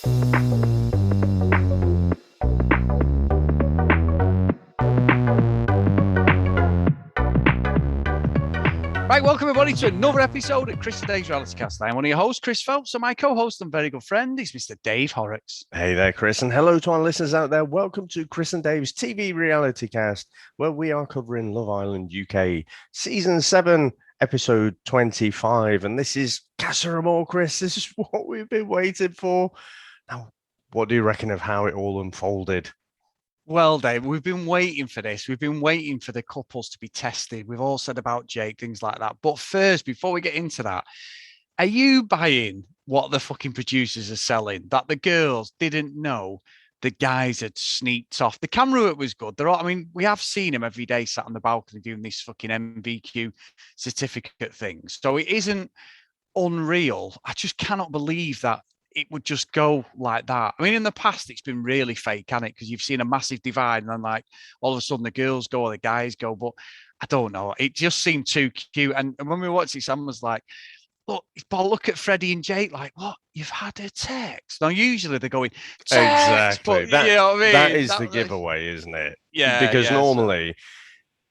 Right, welcome everybody to another episode of Chris and Dave's Reality Cast. I'm one of your hosts, Chris Phelps, and my co-host and very good friend is Mr. Dave Horrocks. Hey there, Chris, and hello to our listeners out there. Welcome to Chris and Dave's TV Reality Cast, where we are covering Love Island UK Season 7, Episode 25. And this is Casa Amor, Chris. This is what we've been waiting for. Now, what do you reckon of how it all unfolded? Well, Dave, we've been waiting for this. We've been waiting for the couples to be tested. We've all said about Jake, things like that. But first, before we get into that, are you buying what the fucking producers are selling? That the girls didn't know the guys had sneaked off. The camera work was good. They're all, I mean, we have seen him every day sat on the balcony doing this fucking MVQ certificate thing. So it isn't unreal. I just cannot believe that it would just go like that. I mean, in the past, it's been really fake, hasn't it? Because you've seen a massive divide, and then like all of a sudden the girls go or the guys go. But I don't know. It just seemed too cute. And when we watched it, Sam was like, look at Freddie and Jake, like, what? You've had a text. Now, usually they're going, text, Exactly. but you know what I mean? That is the giveaway, isn't it? Yeah. Because Yeah, normally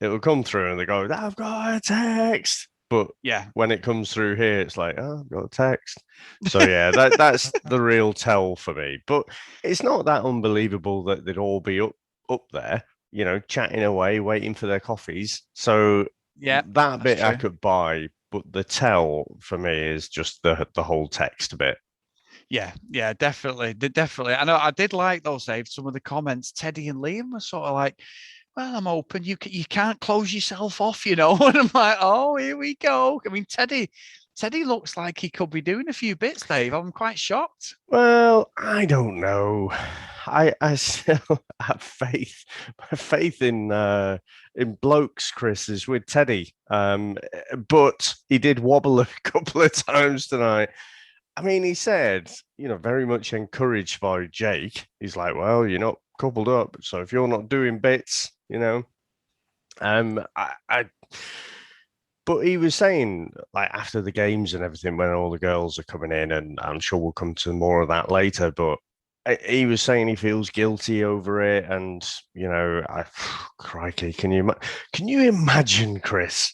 it will come through and they go, I've got a text. But yeah. when it comes through here, it's like, oh, I've got a text. So yeah, that's the real tell for me. But it's not that unbelievable that they'd all be up there, chatting away, waiting for their coffees. So Yeah, that bit true. I could buy, but the tell for me is just the whole text bit. Yeah, definitely. Definitely. I know I did like those, Dave. Some of the comments, Teddy and Liam were sort of like, well, I'm open. You can't close yourself off, you know. And I'm like, oh, here we go. I mean, Teddy looks like he could be doing a few bits, Dave. I'm quite shocked. Well, I don't know. I still have faith. My faith in blokes, Chris, is with Teddy. But he did wobble a couple of times tonight. I mean, he said, very much encouraged by Jake. He's like, well, you're not coupled up, so if you're not doing bits, I but he was saying, like, after the games and everything, when all the girls are coming in, and I'm sure we'll come to more of that later, but he was saying he feels guilty over it. And, crikey, can you imagine, Chris,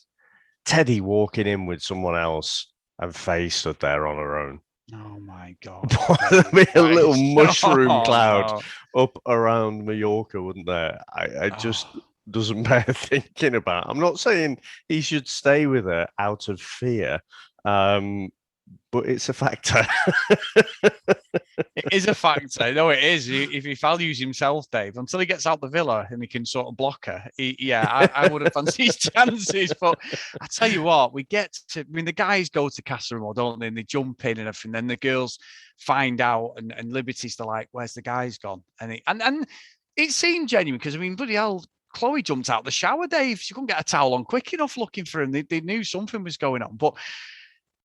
Teddy walking in with someone else and Faye stood there on her own? Oh my God. There'd be a little mushroom cloud no. up around Mallorca, wouldn't there? I just doesn't bear thinking about. I'm not saying he should stay with her out of fear, but it's a factor. It is a factor. No, it is. If he values himself, Dave, until he gets out the villa and he can sort of block her, I would have fancied his chances. But I tell you what, I mean, the guys go to Casa Amor, don't they? And they jump in and everything. Then the girls find out, and Liberty's they're like, where's the guys gone? And it seemed genuine because, I mean, bloody hell, Chloe jumped out the shower, Dave. She couldn't get a towel on quick enough looking for him. They knew something was going on. But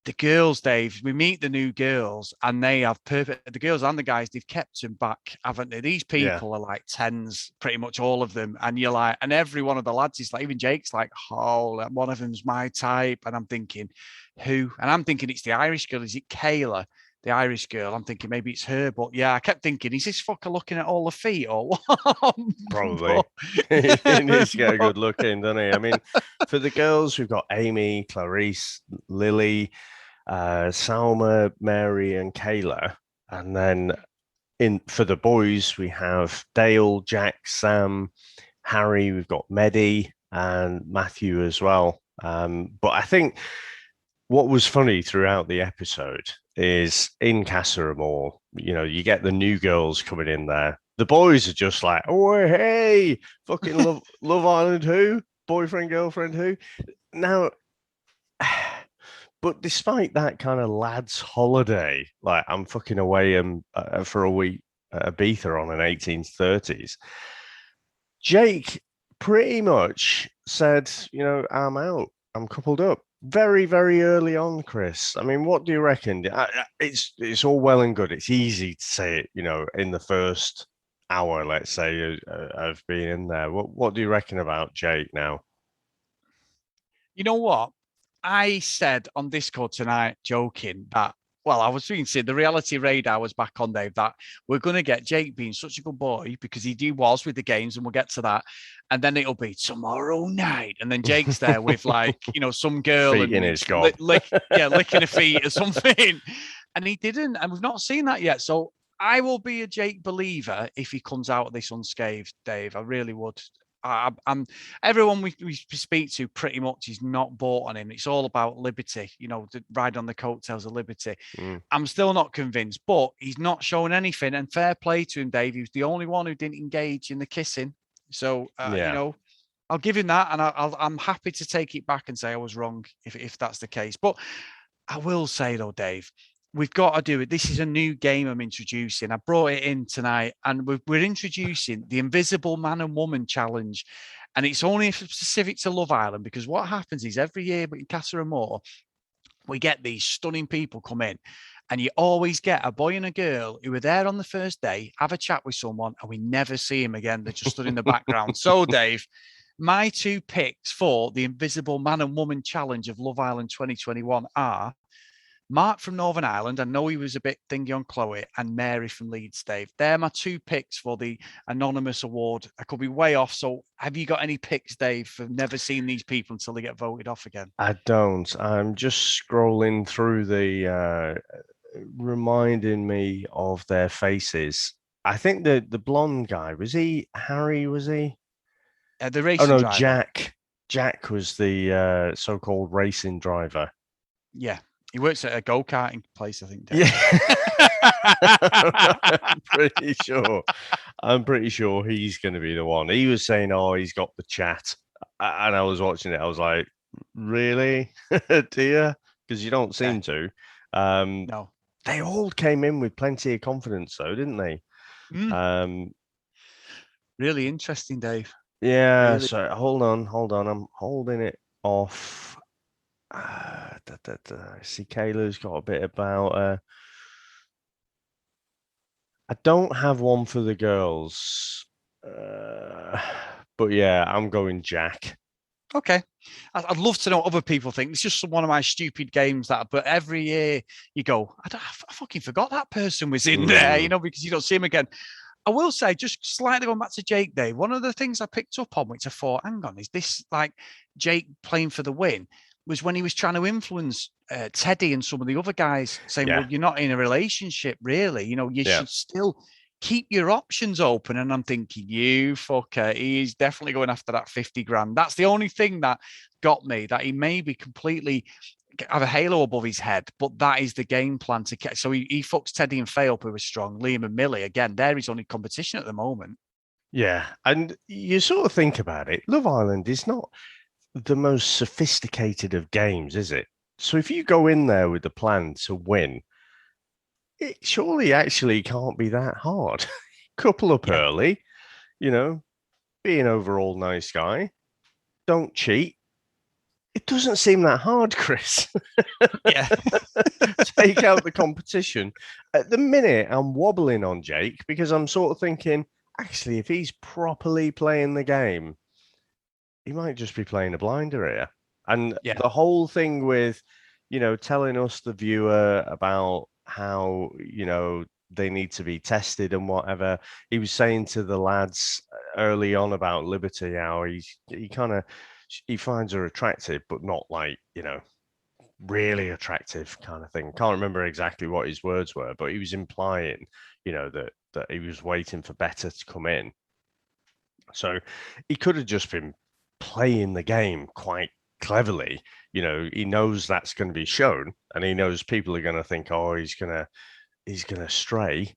the girls, Dave, we meet the new girls and they have the girls and the guys, they've kept them back, haven't they? These people are like tens, pretty much all of them. And you're like, and every one of the lads is like, even Jake's like, oh, one of them's my type. And I'm thinking, who? And I'm thinking it's the Irish girl. Is it Kayla? The Irish girl. I'm thinking maybe it's her, but yeah, I kept thinking, is this fucker looking at all the feet or what? Probably. He needs to get a good look in, doesn't he? I mean, for the girls, we've got Amy, Clarice, Lily, Salma, Mary, and Kayla. And then for the boys, we have Dale, Jack, Sam, Harry, we've got Mehdi and Matthew as well. But I think what was funny throughout the episode is in Casa Amor, you get the new girls coming in there. The boys are just like, oh, hey, fucking Love Island who? Boyfriend, girlfriend who? Now, but despite that kind of lad's holiday, like I'm fucking away for a week at Ibiza on an 1830s, Jake pretty much said, I'm out. I'm coupled up very, very early on, Chris. I mean, what do you reckon? It's all well and good. It's easy to say it, in the first hour, let's say, of being in there. What do you reckon about Jake now? You know what? I said on Discord tonight, joking, that well, I was thinking, the reality radar was back on, Dave, that we're going to get Jake being such a good boy because he was with the games, and we'll get to that. And then it'll be tomorrow night. And then Jake's there with, like, some girl Feet and in his gob. licking her feet or something. And he didn't. And we've not seen that yet. So I will be a Jake believer if he comes out of this unscathed, Dave. I really would. I'm everyone we speak to pretty much is not bought on him. It's all about Liberty, to ride on the coattails of Liberty. I'm still not convinced, but he's not showing anything. And fair play to him, Dave. He was the only one who didn't engage in the kissing. So I'll give him that, and I'm happy to take it back and say I was wrong if that's the case. But I will say though, Dave, we've got to do it. This is a new game I'm introducing. I brought it in tonight, and we're introducing the Invisible Man and Woman Challenge. And it's only specific to Love Island, because what happens is every year, but in Casa Amor, we get these stunning people come in, and you always get a boy and a girl who are there on the first day, have a chat with someone, and we never see them again. They're just stood in the background. So, Dave, my two picks for the Invisible Man and Woman Challenge of Love Island 2021 are Mark from Northern Ireland. I know he was a bit thingy on Chloe, and Mary from Leeds, Dave. They're my two picks for the anonymous award. I could be way off. So have you got any picks, Dave, for never seen these people until they get voted off again? I don't. I'm just scrolling through the reminding me of their faces. I think the blonde guy, was he Harry, was he? The racing driver. Jack was the so-called racing driver. Yeah. He works at a go-karting place, I think. Yeah. I'm pretty sure he's going to be the one. He was saying, oh, he's got the chat. And I was watching it. I was like, really? Dear? Because you don't seem to. No. They all came in with plenty of confidence, though, didn't they? Really interesting, Dave. Yeah. Really. So hold on. I'm holding it off. I see Kayla's got a bit about I don't have one for the girls, but yeah, I'm going Jack. Okay. I'd love to know what other people think. It's just one of my stupid games but every year you go, I fucking forgot that person was in there, because you don't see him again. I will say, just slightly going back to Jake, Dave, one of the things I picked up on, which I thought, hang on, is this like Jake playing for the win? Was when he was trying to influence Teddy and some of the other guys, saying, well, you're not in a relationship, really. You should still keep your options open. And I'm thinking, you fucker, he's definitely going after that 50 grand. That's the only thing that got me, that he may be completely have a halo above his head, but that is the game plan to catch. So he fucks Teddy and Faye up, who was strong. Liam and Millie, again, they're his only competition at the moment. Yeah. And you sort of think about it, Love Island is not the most sophisticated of games, is it? So if you go in there with the plan to win, it surely actually can't be that hard. Couple up early, be an overall nice guy. Don't cheat. It doesn't seem that hard, Chris. Yeah. Take out the competition. At the minute, I'm wobbling on Jake because I'm sort of thinking, actually, if he's properly playing the game, he might just be playing a blinder here. And the whole thing with, telling us, the viewer, about how, they need to be tested and whatever. He was saying to the lads early on about Liberty, how he finds her attractive, but not like, really attractive kind of thing. Can't remember exactly what his words were, but he was implying, that he was waiting for better to come in. So he could have just been playing the game quite cleverly. He knows that's going to be shown, and he knows people are going to think, oh, he's going to stray,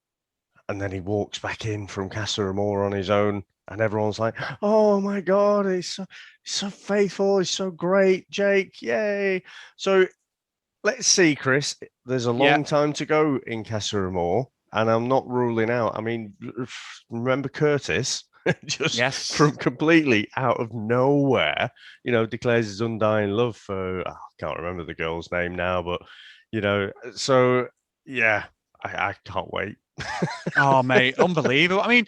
and then he walks back in from Casa Amor on his own, and everyone's like, oh my god, he's so faithful, he's so great, Jake, yay. So let's see, Chris, there's a long time to go in Casa Amor, and I'm not ruling out, I mean, remember Curtis? Just from completely out of nowhere, declares his undying love for, I can't remember the girl's name now, but, so, yeah, I can't wait. Oh, mate, unbelievable. I mean,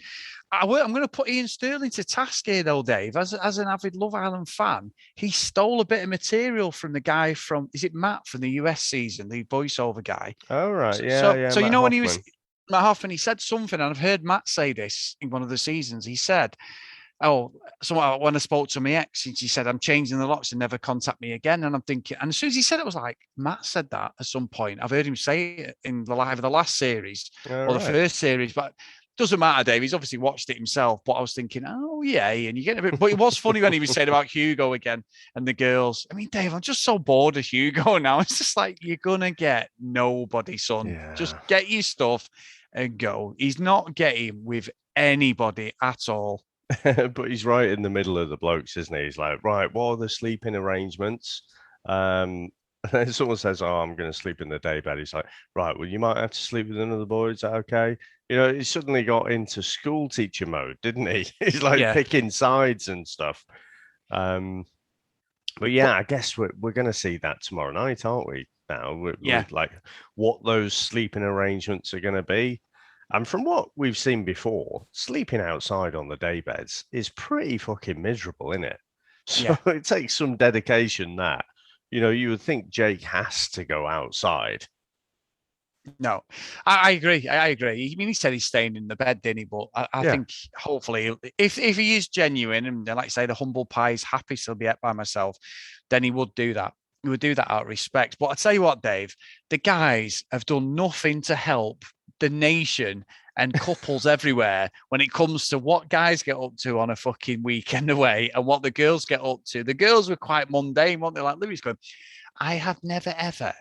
I'm going to put Ian Sterling to task here, though, Dave. As an avid Love Island fan, he stole a bit of material from the guy from, is it Matt from the US season, the voiceover guy? Oh, right. So, Yeah. so you Matt know, when he was Hoffman. Matt Hoffman, he said something, and I've heard Matt say this in one of the seasons. He said, "Oh, so when I spoke to my ex, she said I'm changing the locks and never contact me again." And I'm thinking, and as soon as he said it, I was like, Matt said that at some point. I've heard him say it in the last series All or the right. first series, but doesn't matter, Dave. He's obviously watched it himself. But I was thinking, oh yeah, and you get a bit. But it was funny when he was saying about Hugo again and the girls. I mean, Dave, I'm just so bored of Hugo now. It's just like you're gonna get nobody, son. Just Yeah. get your stuff and go. He's not getting with anybody at all. But he's right in the middle of the blokes, isn't he? He's like, right, what are the sleeping arrangements? Um, and then someone says, oh, I'm going to sleep in the day bed. He's like, right, well, you might have to sleep with another boy. Is that okay? You know, he suddenly got into school teacher mode, didn't he? He's like Yeah, picking sides and stuff. Um, but yeah, but I guess we're going to see that tomorrow night, aren't we? Now, yeah, with like what those sleeping arrangements are going to be. And from what we've seen before, sleeping outside on the day beds is pretty fucking miserable, isn't it? So yeah. it takes some dedication that, you know, you would think Jake has to go outside. No, I agree. I agree. I mean, he said he's staying in the bed, didn't he? But I Yeah. think hopefully, if he is genuine and like I say, the humble pie is happy to be by myself, then he would do that. He would do that out of respect. But I tell you what, Dave, the guys have done nothing to help the nation and couples everywhere when it comes to what guys get up to on a fucking weekend away and what the girls get up to. The girls were quite mundane, weren't they? Like Louis going, I have never ever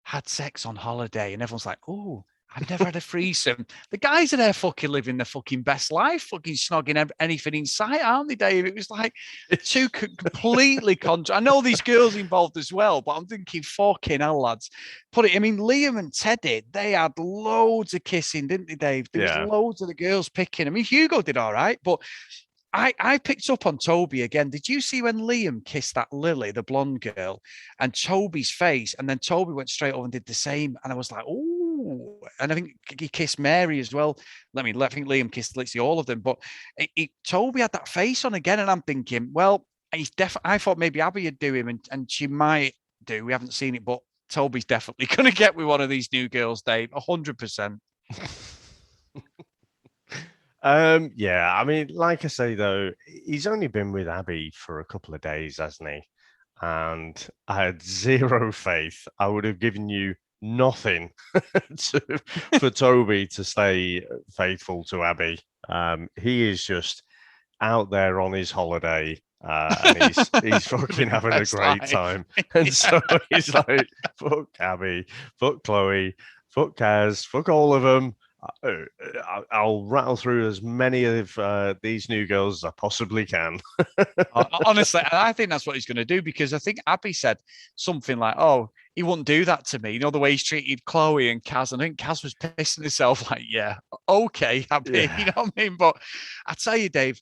had sex on holiday, and everyone's like, "Oh, I've never had a threesome." The guys are there fucking living the fucking best life, fucking snogging anything in sight, aren't they, Dave? It was like two completely contra. I know these girls involved as well, but I'm thinking, fucking hell, lads. Put it. I mean, Liam and Teddy, they had loads of kissing, didn't they, Dave? There was Yeah. loads of the girls picking. I mean, Hugo did all right, but I picked up on Toby again. Did you see when Liam kissed that Lily, the blonde girl, and Toby's face? And then Toby went straight over and did the same. And I was like, oh. And I think he kissed Mary as well. I think Liam kissed literally all of them. But Toby had that face on again. And I'm thinking, well, he's definitely, I thought maybe Abby would do him and she might do. We haven't seen it, but Toby's definitely going to get with one of these new girls, Dave, 100%. Yeah, I mean, like I say though, he's only been with Abby for a couple of days, hasn't he? And I had zero faith. I would have given you nothing for Toby to stay faithful to Abby. He is just out there on his holiday, and he's fucking having a great life. time. And so he's like, fuck Abby, fuck Chloe, fuck Kaz, fuck all of them. I'll rattle through as many of these new girls as I possibly can. Honestly, I think that's what he's going to do because I think Abby said something like, "Oh, he wouldn't do that to me." You know the way he's treated Chloe and Kaz. And I think Kaz was pissing himself like, "Yeah, okay, Abby." Yeah. You know what I mean? But I tell you, Dave,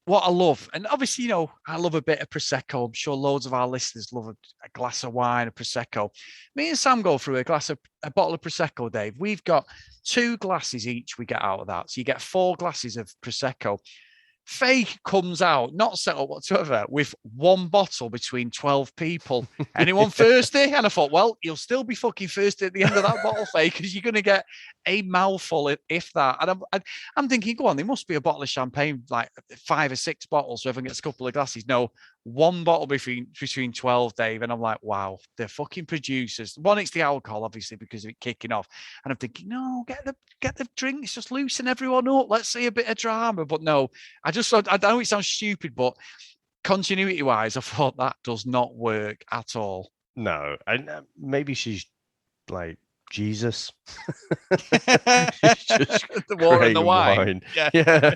what I love, and obviously, I love a bit of prosecco. I'm sure loads of our listeners love a glass of wine, a prosecco. Me and Sam go through a bottle of prosecco, Dave. We've got 2 glasses each. We get out of that, so you get 4 glasses of prosecco. Faye comes out, not set up whatsoever, with 1 bottle between 12 people. Anyone thirsty? And I thought, well, you'll still be fucking thirsty at the end of that bottle, Faye, because you're going to get a mouthful, if that. And I'm thinking, go on, there must be a bottle of champagne, like 5 or 6 bottles, so everyone gets a couple of glasses. No, 1 bottle between 12, Dave. And I'm like, wow, they're fucking producers. One, it's the alcohol, obviously, because of it kicking off. And I'm thinking, no, get the drinks, just loosen everyone up. Let's see a bit of drama. But no, I know it sounds stupid, but continuity wise, I thought that does not work at all. No, and maybe she's like Jesus. She's just The water and the creating wine. wine. Yeah. Yeah.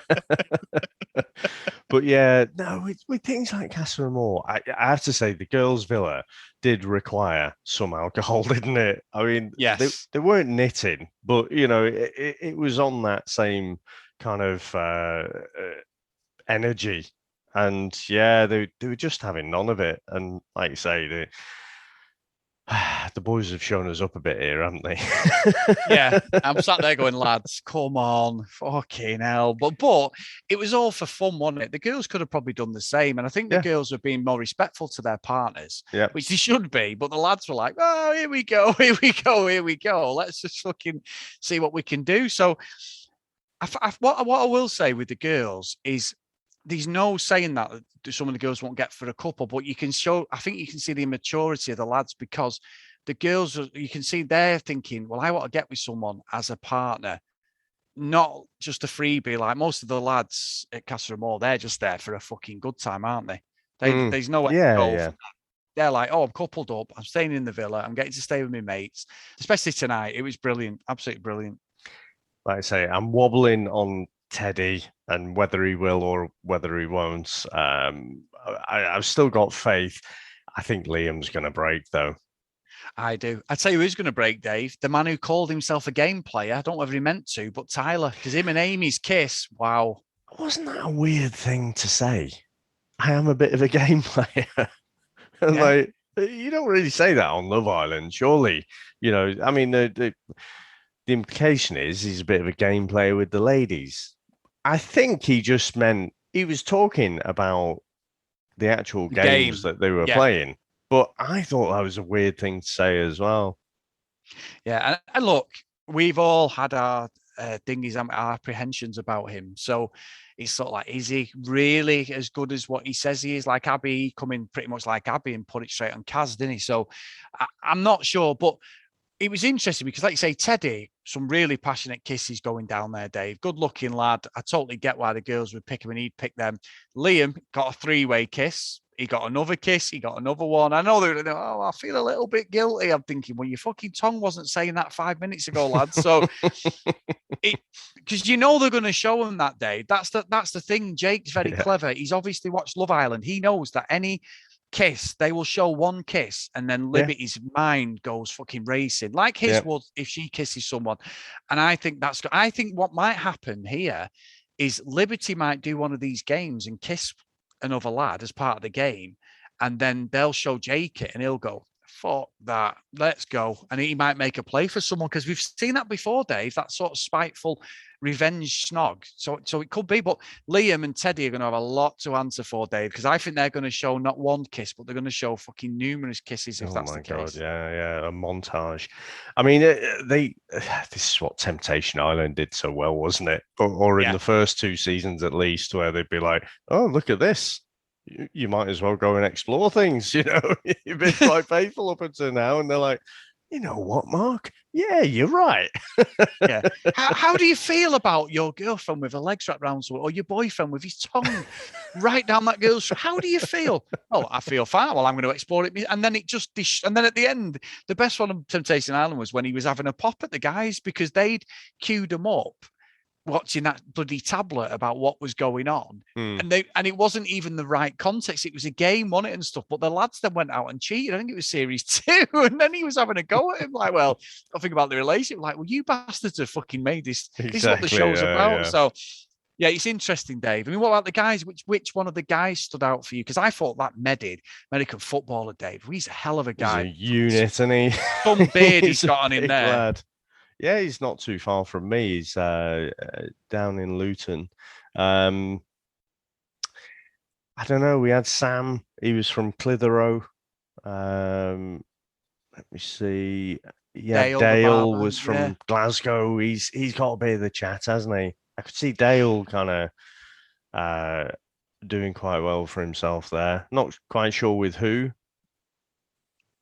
But yeah, no, with things like Casa Amor, I have to say the girls' villa did require some alcohol, didn't it? I mean, Yes. they weren't knitting, but you know, it was on that same kind of energy. And yeah, they were just having none of it. And like you say, The boys have shown us up a bit here, haven't they? Yeah, I'm sat there going, lads, come on, fucking hell. But it was all for fun, wasn't it? The girls could have probably done the same. And I think the Yeah, girls have been more respectful to their partners, yeah. which they should be. But the lads were like, oh, here we go, here we go, here we go. Let's just fucking see what we can do. So what I will say with the girls is there's no saying that some of the girls won't get for a couple, but you can show, I think you can see the immaturity of the lads because the girls, you can see they're thinking, well, I want to get with someone as a partner, not just a freebie. Like most of the lads at Casa Amor, they're just there for a fucking good time, aren't they? There's nowhere to Yeah, go. yeah. They're like, oh, I'm coupled up. I'm staying in the villa. I'm getting to stay with my mates, especially tonight. It was brilliant. Absolutely brilliant. Like I say, I'm wobbling on Teddy and whether he will or whether he won't. I've still got faith. I think Liam's going to break, though. I do. I tell you who's going to break, Dave. The man who called himself a game player. I don't know whether he meant to, but Tyler, because him and Amy's kiss. Wow. Wasn't that a weird thing to say? I am a bit of a game player. Yeah. Like, you don't really say that on Love Island, surely. I mean, the implication is he's a bit of a game player with the ladies. I think he just meant he was talking about the actual games that they were playing. But I thought that was a weird thing to say as well. Yeah. And look, we've all had our dingies, our apprehensions about him. So it's sort of like, is he really as good as what he says he is? Like Abby, he come in pretty much like Abby and put it straight on Kaz, didn't he? So I'm not sure, but it was interesting because, like you say, Teddy, some really passionate kisses going down there, Dave. Good looking lad. I totally get why the girls would pick him and he'd pick them. Liam got a three-way kiss. He got another kiss. He got another one. I know they're, oh, I feel a little bit guilty. I'm thinking, well, your fucking tongue wasn't saying that 5 minutes ago, lad. So, because you know they're going to show him that day. That's the thing. Jake's very clever. He's obviously watched Love Island. He knows that any kiss, they will show one kiss and then Liberty's mind goes fucking racing like his would if she kisses someone. And I think what might happen here is Liberty might do one of these games and kiss another lad as part of the game, and then they'll show Jake it and he'll go, fuck that, let's go. And he might make a play for someone because we've seen that before, Dave, that sort of spiteful revenge snog. So it could be, but Liam and Teddy are going to have a lot to answer for, Dave, because I think they're going to show not one kiss, but they're going to show fucking numerous kisses if that's the case. God, yeah, a montage. I mean, this is what Temptation Island did so well, wasn't it? Or in the first two seasons at least, where they'd be like, oh, look at this. You might as well go and explore things, You've been quite faithful up until now. And they're like, you know what, Mark? Yeah, you're right. Yeah. How do you feel about your girlfriend with her legs wrapped around someone, or your boyfriend with his tongue right down that girl's? How do you feel? Oh, I feel fine. Well, I'm going to explore it. And then and then at the end, the best one of Temptation Island was when he was having a pop at the guys because they'd queued him up watching that bloody tablet about what was going on. And it wasn't even the right context. It was a game on it and stuff. But the lads then went out and cheated. I think it was series 2. And then he was having a go at him, like, well, I think about the relationship. Like, well, you bastards have fucking made this. Exactly, this is what the show's about. Yeah. So yeah, it's interesting, Dave. I mean, what about the guys? Which one of the guys stood out for you? Because I thought that American footballer, Dave, he's a hell of a guy. He's a unit, isn't he? Some beard he's got on him there. Lad. Yeah, he's not too far from me. He's down in Luton. I don't know. We had Sam. He was from Clitheroe. Let me see. Yeah, Dale was from Glasgow. He's got a bit of the chat, hasn't he? I could see Dale kind of doing quite well for himself there. Not quite sure with who.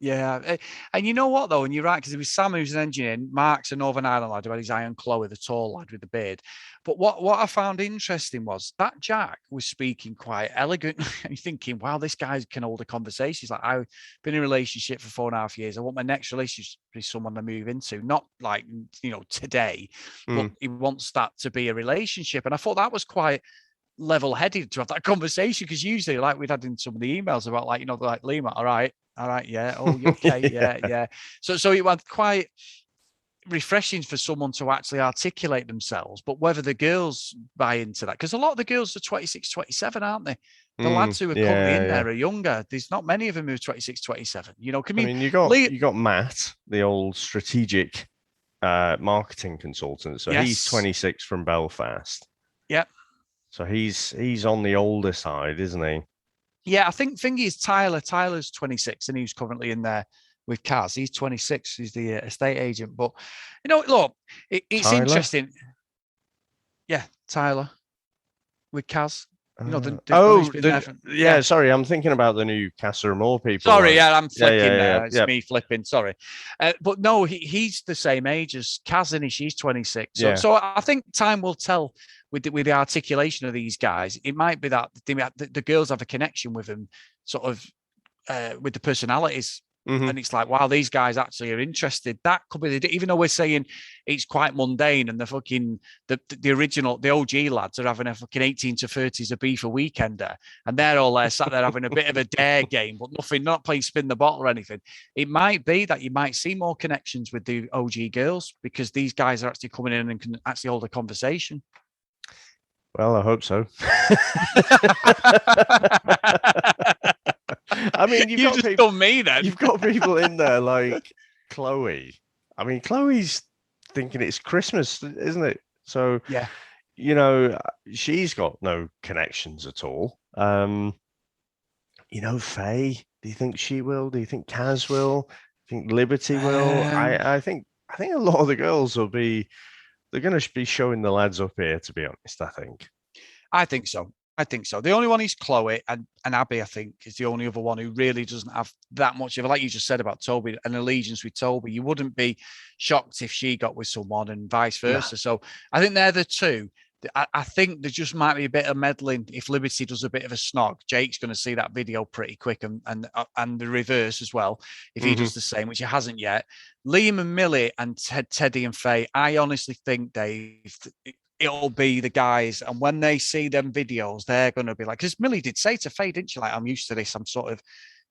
Yeah, and you know what though, and you're right, because it was Sam who's an engineer, Mark's a Northern Ireland lad who had his eye on Chloe, the tall lad with the beard. But what I found interesting was that Jack was speaking quite elegant. You're thinking, wow, this guy can hold a conversation. He's like, I've been in a relationship for 4.5 years. I want my next relationship to be someone to move into, not like, today, but he wants that to be a relationship. And I thought that was quite level-headed to have that conversation, because usually, like we'd had in some of the emails about, like, like Lima, all right, yeah, oh, okay, yeah. So it went quite. refreshing for someone to actually articulate themselves. But whether the girls buy into that, because a lot of the girls are 26, 27, aren't they? The lads who are currently in there are younger. There's not many of them who are 26, 27. You know, I mean, you got Matt, the old strategic marketing consultant. So he's 26 from Belfast. Yeah. So he's on the older side, isn't he? Yeah, I think thingy is Tyler. Tyler's 26 and he's currently in there with Kaz. He's 26. He's the estate agent. But, you know, look, it's interesting. Yeah, Tyler with Kaz. You know, sorry, I'm thinking about the new Casa Amor people. Sorry, I'm flicking there. It's me flipping. Sorry, but no, he's the same age as Kaz, and she's 26. So I think time will tell with the articulation of these guys. It might be that the girls have a connection with them, sort of with the personalities. And it's like, wow, these guys actually are interested. That could be even though we're saying it's quite mundane and the original, the OG lads are having a fucking 18 to 30s a beef a weekender and they're all there sat there having a bit of a dare game, but not playing spin the bottle or anything. It might be that you might see more connections with the OG girls because these guys are actually coming in and can actually hold a conversation. Well, I hope so. I mean, you've got people in there like Chloe. I mean, Chloe's thinking it's Christmas, isn't it? So, yeah, you know, she's got no connections at all. You know, Faye, do you think she will? Do you think Kaz will? Do you think Liberty will? I think a lot of the girls they're going to be showing the lads up here, to be honest, I think so. The only one is Chloe and Abby, I think, is the only other one who really doesn't have that much of, like you just said about Toby, an allegiance with Toby. You wouldn't be shocked if she got with someone and vice versa. No. So I think they're the two. I think there just might be a bit of meddling if Liberty does a bit of a snog. Jake's going to see that video pretty quick and the reverse as well if he does the same, which he hasn't yet. Liam and Millie and Teddy and Faye, I honestly think it'll be the guys, and when they see them videos, they're going to be like, because Millie did say to Faye, didn't she? Like, I'm used to this. I'm sort of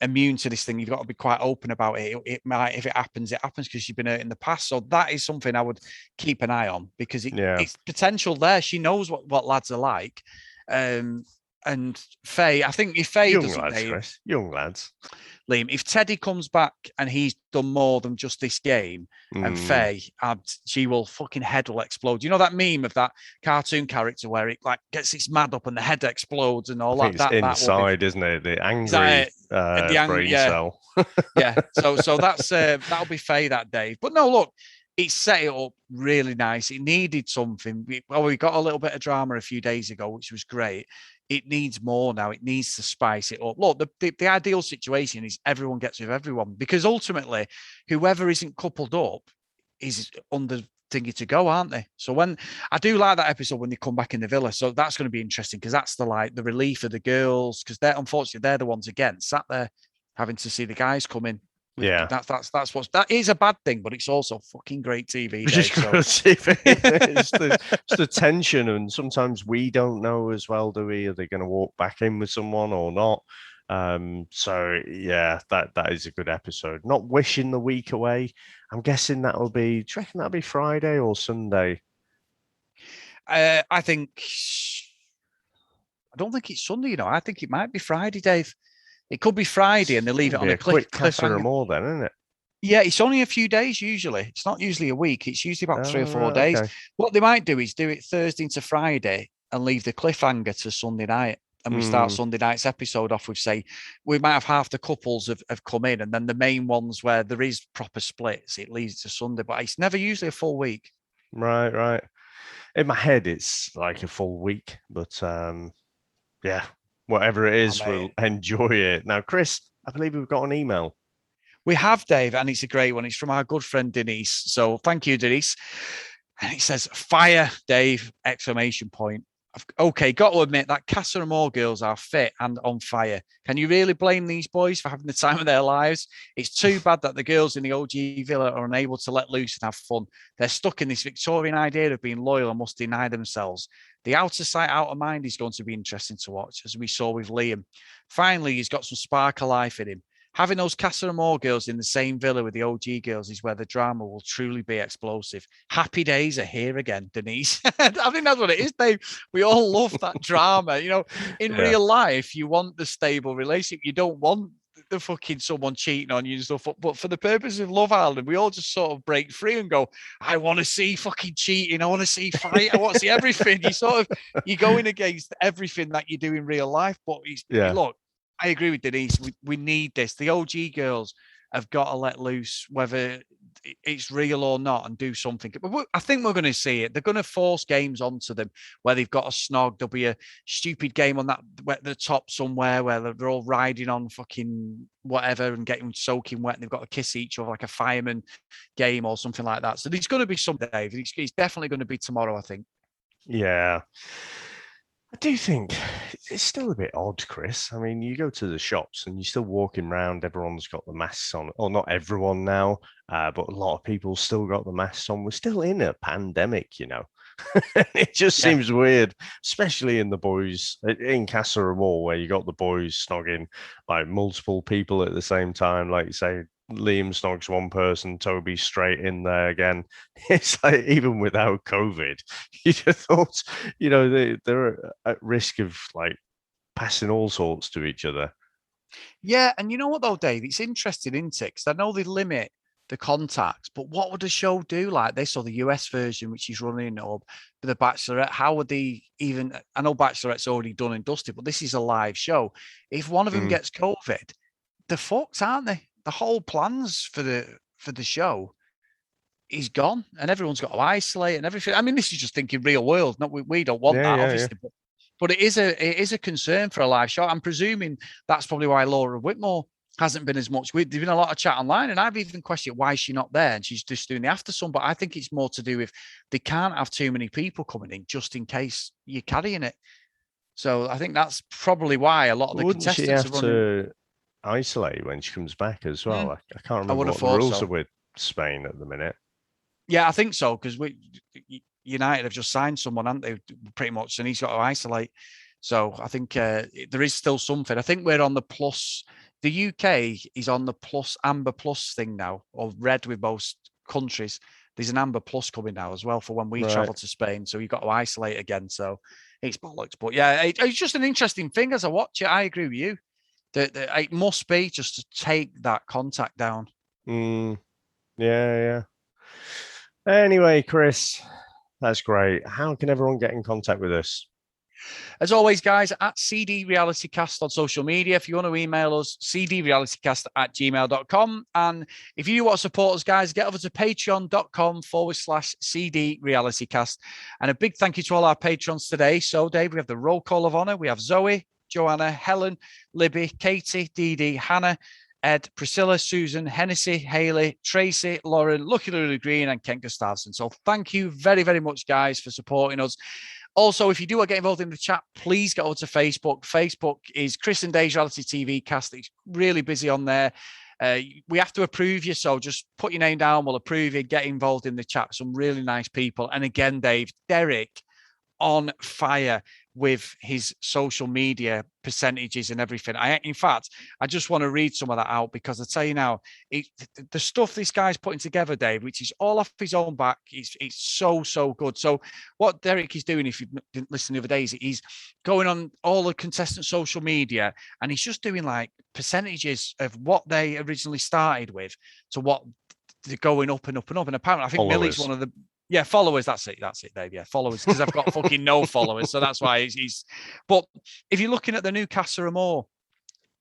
immune to this thing. You've got to be quite open about it. It might, if it happens because you've been hurt in the past. So that is something I would keep an eye on because it's potential there. She knows what lads are like. And Faye, I think if Faye young lads. Liam, if Teddy comes back and he's done more than just this game, and Faye, she will fucking head will explode. You know that meme of that cartoon character where it like gets its mad up and the head explodes and all that. It's inside, isn't it? The angry brain cell. Yeah. So that's that'll be Faye that day. But no, look, it set it up really nice. It needed something. We got a little bit of drama a few days ago, which was great. It needs more now. It needs to spice it up. Look, the ideal situation is everyone gets with everyone because ultimately, whoever isn't coupled up is under thingy to go, aren't they? So when I do like that episode when they come back in the villa, so that's going to be interesting because that's the relief of the girls because they're the ones again sat there having to see the guys come in. Yeah, that is a bad thing, but it's also fucking great TV. It's the tension, and sometimes we don't know as well, do we? Are they going to walk back in with someone or not? So yeah, that is a good episode. Not wishing the week away. I'm guessing that'll be. Do you reckon that'll be Friday or Sunday? I don't think it's Sunday. You know, I think it might be Friday, Dave. It could be Friday and they leave it on a cliffhanger. More then, isn't it? Yeah, it's only a few days usually. It's not usually a week. It's usually about 3 or 4 days. Okay. What they might do is do it Thursday into Friday and leave the cliffhanger to Sunday night. And we start Sunday night's episode off with, say, we might have half the couples have come in and then the main ones where there is proper splits, it leads to Sunday. But it's never usually a full week. Right. In my head, it's like a full week. But yeah. Whatever it is, we'll enjoy it. Now, Chris, I believe we've got an email. We have, Dave, and it's a great one. It's from our good friend, Denise. So thank you, Denise. And it says, fire, Dave, ! Okay, got to admit that Casa Amor girls are fit and on fire. Can you really blame these boys for having the time of their lives? It's too bad that the girls in the OG villa are unable to let loose and have fun. They're stuck in this Victorian idea of being loyal and must deny themselves. The outer sight, outer mind is going to be interesting to watch, as we saw with Liam. Finally, he's got some spark of life in him. having those Casa Amor girls in the same villa with the OG girls is where the drama will truly be explosive. Happy days are here again, Denise. I think that's what it is, Dave. We all love that drama. You know, in real life, you want the stable relationship. You don't want the fucking someone cheating on you and stuff. But for the purpose of Love Island, we all just sort of break free and go, I want to see fucking cheating. I want to see fight. I want to see everything. You're going against everything that you do in real life. But look, I agree with Denise. We need this. The OG girls have got to let loose, whether it's real or not, and do something. I think we're going to see it. They're going to force games onto them where they've got a snog. There'll be a stupid game on the top somewhere where they're all riding on fucking whatever and getting soaking wet, and they've got to kiss each other like a fireman game or something like that. So there's going to be some, Dave. It's definitely going to be tomorrow, I think. Yeah. I do think it's still a bit odd, Chris. I mean, you go to the shops and you're still walking around. Everyone's got the masks on, or not everyone now, but a lot of people still got the masks on. We're still in a pandemic, you know. It just seems weird, especially in the boys in Casa Amor, where you got the boys snogging like multiple people at the same time, like you say. Liam snogs one person, Toby straight in there again. It's like, even without COVID, you just thought, you know, they're at risk of like passing all sorts to each other. Yeah, and you know what though, Dave? It's interesting, isn't it? Because I know they limit the contacts, but what would the show do like this or the US version, which is running, or the Bachelorette? How would they even? I know Bachelorette's already done and dusted, but this is a live show. If one of them gets COVID, they're fucked, aren't they? The whole plans for the show is gone, and everyone's got to isolate and everything. I mean, this is just thinking real world. Not we don't want that, obviously, but it is a concern for a live show. I'm presuming that's probably why Laura Whitmore hasn't been as much. There's been a lot of chat online, and I've even questioned why she's not there, and she's just doing the after sun. But I think it's more to do with they can't have too many people coming in just in case you're carrying it. So I think that's probably why a lot of the contestants are running. Isolate when she comes back as well. I can't remember what the rules are with Spain at the minute. Yeah, I think so, because United have just signed someone, haven't they? Pretty much, and he's got to isolate. So I think there is still something. I think we're on the plus. The UK is on the plus amber plus thing now, or red with most countries. There's an amber plus coming now as well for when we travel to Spain. So you've got to isolate again. So it's bollocks. But yeah, it's just an interesting thing as I watch it. I agree with you. It must be just to take that contact down. Yeah. Anyway, Chris, that's great. How can everyone get in contact with us? As always, guys, at CD RealityCast on social media. If you want to email us, cdrealitycast@gmail.com. And if you want to support us, guys, get over to patreon.com/CD RealityCast. And a big thank you to all our patrons today. So, Dave, we have the roll call of honor. We have Zoe, Joanna, Helen, Libby, Katie, Dee Dee, Hannah, Ed, Priscilla, Susan, Hennessy, Haley, Tracy, Lauren, Lucky Lulu Green, and Ken Gustafson. So thank you very, very much, guys, for supporting us. Also, if you do want to get involved in the chat, please go over to Facebook. Facebook is Chris and Dave's Reality TV Cast. It's really busy on there. We have to approve you, so just put your name down. We'll approve you. Get involved in the chat. Some really nice people. And again, Dave, Derek on fire with his social media percentages and everything. In fact, I just want to read some of that out because I tell you now, the stuff this guy's putting together, Dave, which is all off his own back, it's so good. So what Derek is doing, if you didn't listen the other day, is he's going on all the contestant social media and he's just doing like percentages of what they originally started with to what they're going up and up and up. And apparently, I think Millie's one of the followers. That's it, Dave. Yeah, followers, because I've got fucking no followers, so that's why he's. But if you're looking at the new Casa Amor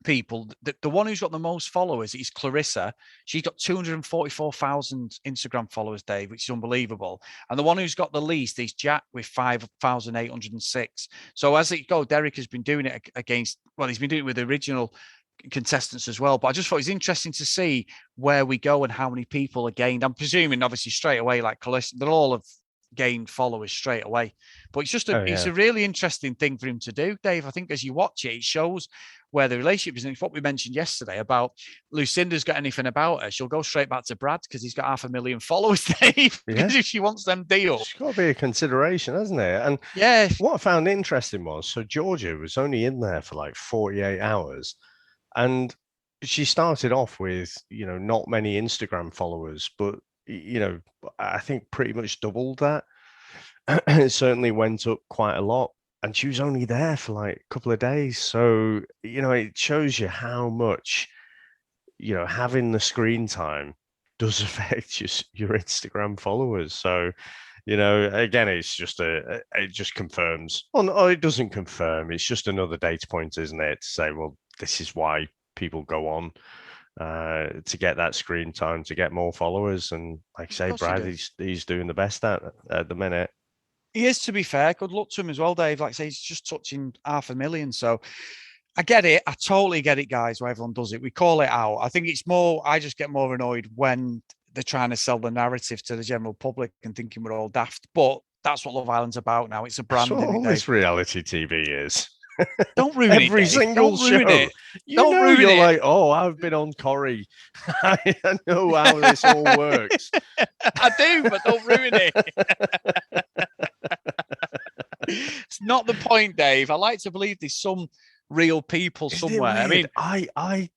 people, the one who's got the most followers is Clarissa. She's got 244,000 Instagram followers, Dave, which is unbelievable. And the one who's got the least is Jack with 5,806. So as it goes, Derek has been doing it against. Well, he's been doing it with the original contestants as well, but I just thought it was interesting to see where we go and how many people are gained. I'm presuming obviously straight away, like Calista, they'll all have gained followers straight away, but it's just it's a really interesting thing for him to do, Dave. I think as you watch it, it shows where the relationship is. And it's what we mentioned yesterday about Lucinda's got anything about her, she'll go straight back to Brad because he's got 500,000 followers, Dave. Because if she wants them deals, it's got to be a consideration, hasn't it? And yeah, what I found interesting was, so Georgia was only in there for like 48 hours. And she started off with, not many Instagram followers, but I think pretty much doubled that. It certainly went up quite a lot. And she was only there for like a couple of days. So, it shows you how much, having the screen time does affect your Instagram followers. So, again, it's just it just confirms. Oh, no, it doesn't confirm. It's just another data point, isn't it? To say, well, this is why people go on to get that screen time, to get more followers. And like I say, Brad, he's doing the best at the minute. He is, to be fair. Good luck to him as well, Dave. Like I say, he's just touching 500,000. So I get it. I totally get it, guys, why everyone does it. We call it out. I think it's more, I just get more annoyed when they're trying to sell the narrative to the general public and thinking we're all daft. But that's what Love Island's about now. It's a brand. That's what all this reality TV is. Don't ruin it. Every single show. It. Don't ruin you're it. Like, oh, I've been on Corrie. I know how this all works. I do, but don't ruin it. It's not the point, Dave. I like to believe there's some real people somewhere. I mean, I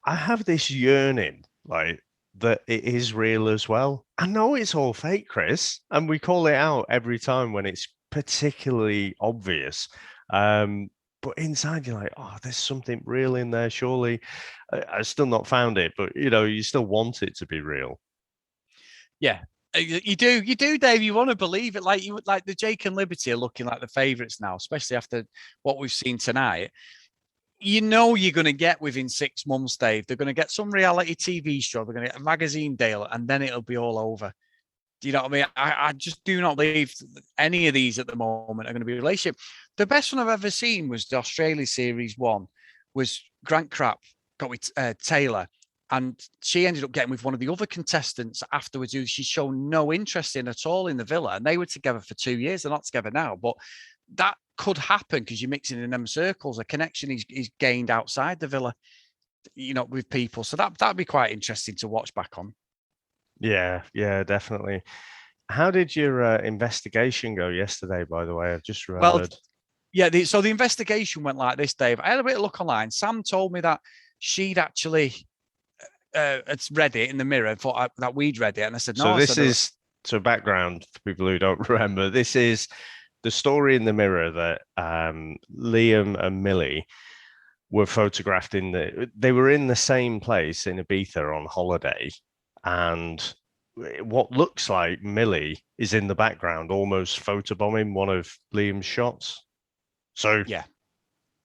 have this yearning, like, that it is real as well. I know it's all fake, Chris, and we call it out every time when it's particularly obvious. But inside you're like, oh, there's something real in there, surely. I've still not found it, but you still want it to be real. Yeah, you do, Dave. You want to believe it. Like the Jake and Liberty are looking like the favourites now, especially after what we've seen tonight. You're going to get within 6 months, Dave. They're going to get some reality TV show. They're going to get a magazine deal, and then it'll be all over. Do you know what I mean? I just do not believe any of these at the moment are going to be a relationship. The best one I've ever seen was the Australia Series 1, was Grant Crap got with Taylor, and she ended up getting with one of the other contestants afterwards who she's shown no interest in at all in the villa, and they were together for 2 years. They're not together now, but that could happen because you're mixing in them circles. A connection is gained outside the villa, with people. So that'd be quite interesting to watch back on. Yeah, definitely. How did your investigation go yesterday, by the way? I've just heard. Well, yeah, so the investigation went like this, Dave. I had a bit of look online. Sam told me that she'd actually read it in the Mirror, thought that we'd read it. And I said, no. So this is, so background for people who don't remember, this is the story in the Mirror that Liam and Millie were photographed they were in the same place in Ibiza on holiday. And what looks like Millie is in the background, almost photobombing one of Liam's shots. So yeah,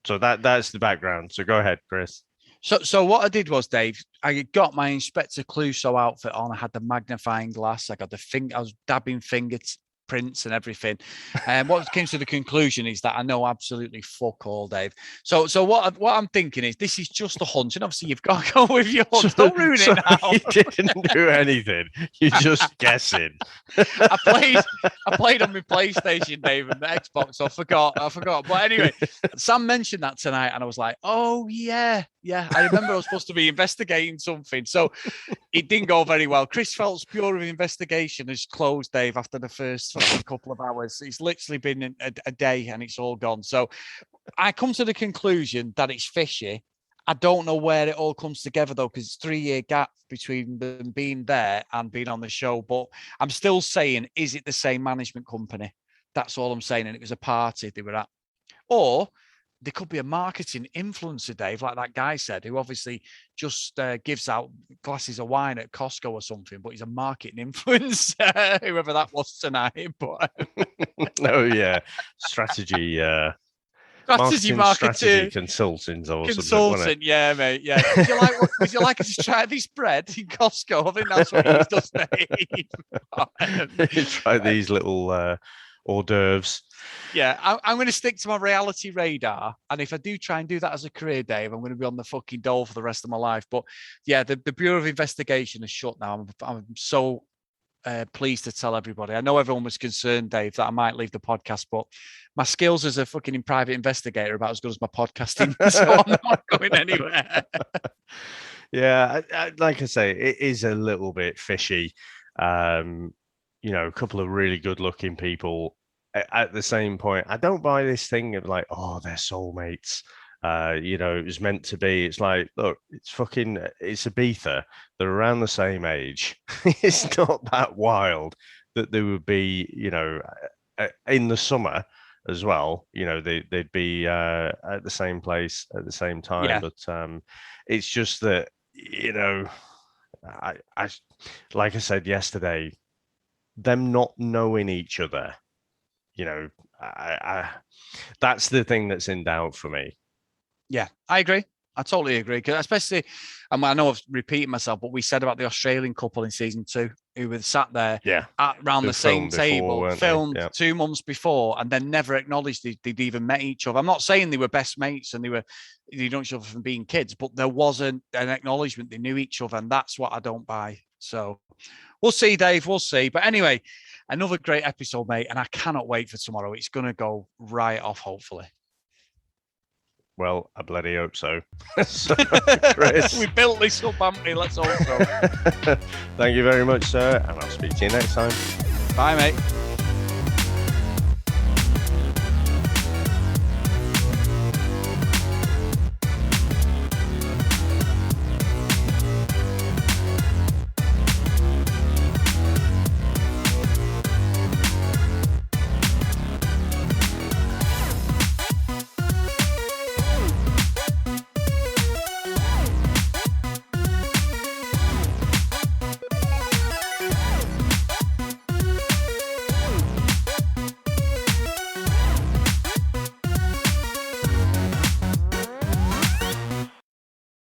so that's the background. So go ahead, Chris. So what I did was, Dave, I got my Inspector Clouseau outfit on. I had the magnifying glass. I got I was dabbing fingerprints and everything. And what came to the conclusion is that I know absolutely fuck all, Dave. So what I'm thinking is this is just a hunch, and obviously you've got to go with your hunch. Don't ruin it now. You didn't do anything. You're just guessing. I played on my PlayStation, Dave, and the Xbox. So I forgot. But anyway, Sam mentioned that tonight, and I was like, oh yeah. I remember I was supposed to be investigating something. So it didn't go very well. Chris Phelps' Bureau of Investigation has closed, Dave, after the first couple of hours. It's literally been a day and it's all gone. So I come to the conclusion that it's fishy. I don't know where it all comes together, though, because it's a 3-year gap between them being there and being on the show. But I'm still saying, is it the same management company? That's all I'm saying. And it was a party they were at. Or there could be a marketing influencer, Dave, like that guy said, who obviously just gives out glasses of wine at Costco or something, but he's a marketing influencer, whoever that was tonight. But oh yeah, strategy consultant or consultant, yeah, mate, yeah. Would you like us to try this bread in Costco? I think that's what he's does. Try these little hors d'oeuvres. Yeah, I'm going to stick to my reality radar, and if I do try and do that as a career, Dave, I'm going to be on the fucking dole for the rest of my life. But yeah, the Bureau of Investigation is shut now. I'm so pleased to tell everybody. I know everyone was concerned, Dave, that I might leave the podcast, but my skills as a fucking private investigator are about as good as my podcasting, so I'm not going anywhere. Yeah, like I say, it is a little bit fishy. A couple of really good-looking people. At the same point, I don't buy this thing of like, oh, they're soulmates. It was meant to be. It's like, look, it's Ibiza. They're around the same age. It's not that wild that they would be, in the summer as well. They'd be at the same place at the same time. Yeah. But it's just that, I like I said yesterday, them not knowing each other, that's the thing that's in doubt for me. Yeah, I agree. I totally agree. Because especially, I know I've repeated myself, but we said about the Australian couple in season 2 who were sat there around the same table, filmed 2 months before, and then never acknowledged they'd even met each other. I'm not saying they were best mates and they know each other from being kids, but there wasn't an acknowledgement they knew each other, and that's what I don't buy. So we'll see, Dave. We'll see. But anyway, another great episode, mate, and I cannot wait for tomorrow. It's going to go right off, hopefully. Well, I bloody hope so. Chris. We built this up, haven't we? Let's hope so. Thank you very much, sir, and I'll speak to you next time. Bye, mate.